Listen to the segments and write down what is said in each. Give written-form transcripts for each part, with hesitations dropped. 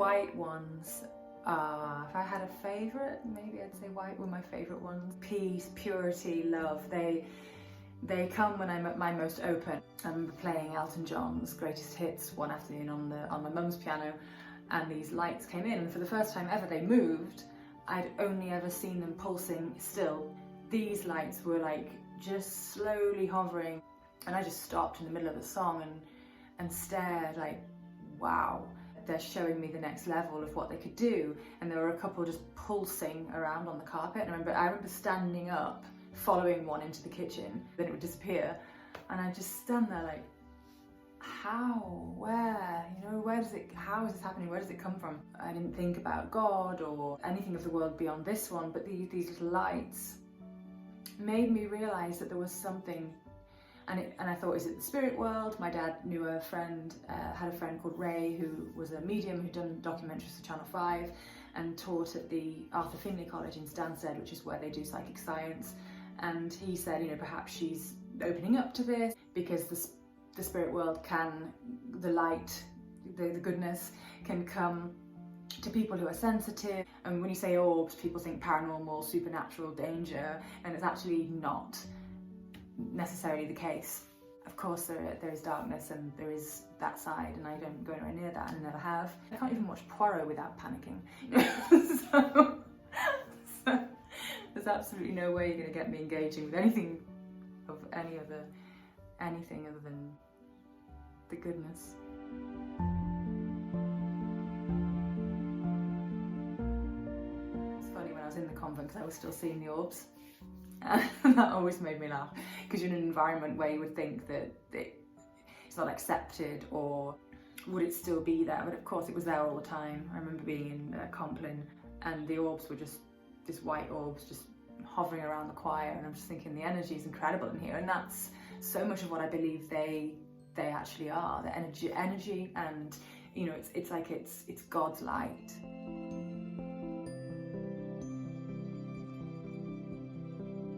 white ones are, if I had a favourite, maybe I'd say white were my favourite ones. Peace, purity, love, they come when I'm at my most open. I remember playing Elton John's Greatest Hits one afternoon on my mum's piano, and these lights came in, and for the first time ever they moved. I'd only ever seen them pulsing still. These lights were like just slowly hovering, and I just stopped in the middle of the song and stared like, wow, they're showing me the next level of what they could do. And there were a couple just pulsing around on the carpet, and I remember standing up, following one into the kitchen, then it would disappear, and I'd just stand there like, how, where, you know, how is this happening, where does it come from? I didn't think about God or anything of the world beyond this one, but these little lights made me realise that there was something, and I thought, is it the spirit world? My dad knew a friend, had a friend called Ray, who was a medium who'd done documentaries for Channel 5 and taught at the Findlay College in Stansted, which is where they do psychic science. And he said, you know, perhaps she's opening up to this because the spirit world can, the light, the goodness can come to people who are sensitive. And when you say orbs, people think paranormal, supernatural danger, and it's actually not necessarily the case. Of course there is darkness and there is that side, and I don't go anywhere near that and never have. I can't even watch Poirot without panicking. so there's absolutely no way you're going to get me engaging with anything other than the goodness. It's funny, when I was in the convent, because I was still seeing the orbs, and that always made me laugh, because you're in an environment where you would think that it's not accepted, or would it still be there? But of course it was there all the time. I remember being in Compline, and the orbs were just this white orbs just hovering around the choir, and I'm just thinking the energy is incredible in here, and that's so much of what I believe they actually are, the energy, and you know, it's like it's God's light.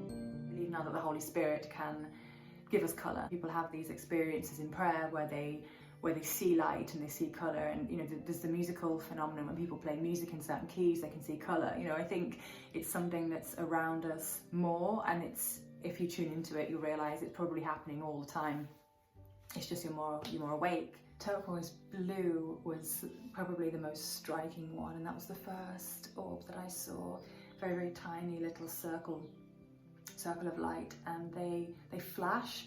I believe now that the Holy Spirit can give us colour. People have these experiences in prayer where they see light and they see colour, and you know, there's the musical phenomenon when people play music in certain keys, they can see colour. You know, I think it's something that's around us more, and it's, if you tune into it, you'll realise it's probably happening all the time. It's just you're more awake. Turquoise blue was probably the most striking one, and that was the first orb that I saw. Very, very tiny little circle of light, and they flash.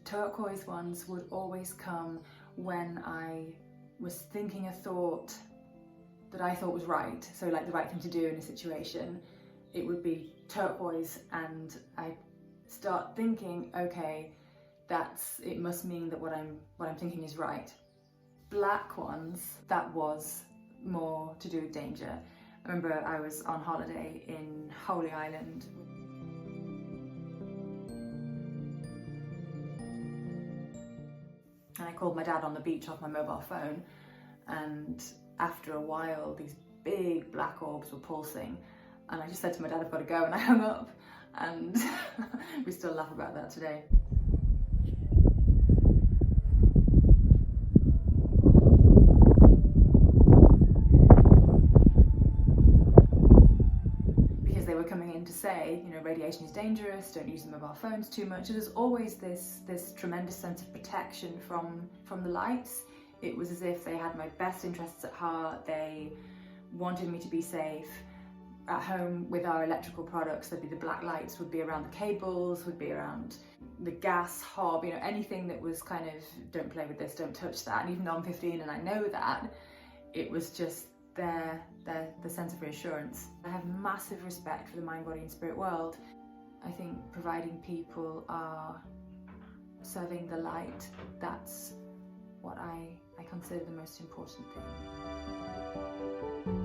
Turquoise ones would always come when I was thinking a thought that I thought was right, so like the right thing to do in a situation. It would be turquoise, and I'd start thinking, okay, it must mean that what I'm thinking is right. Black ones, that was more to do with danger. I remember I was on holiday in Holy Island. And I called my dad on the beach off my mobile phone, and after a while these big black orbs were pulsing, and I just said to my dad, I've got to go, and I hung up, and we still laugh about that today. Because they were coming in to say, you know, radiation is dangerous, don't use the mobile phones too much. There's always this tremendous sense of protection from the lights. It was as if they had my best interests at heart. They wanted me to be safe. At home with our electrical products, there'd be the black lights would be around the cables, would be around the gas hob, you know, anything that was kind of, don't play with this, don't touch that. And even though I'm 15 and I know that, it was just the sense of reassurance. I have massive respect for the mind, body and spirit world. I think providing people are serving the light, that's what I consider the most important thing.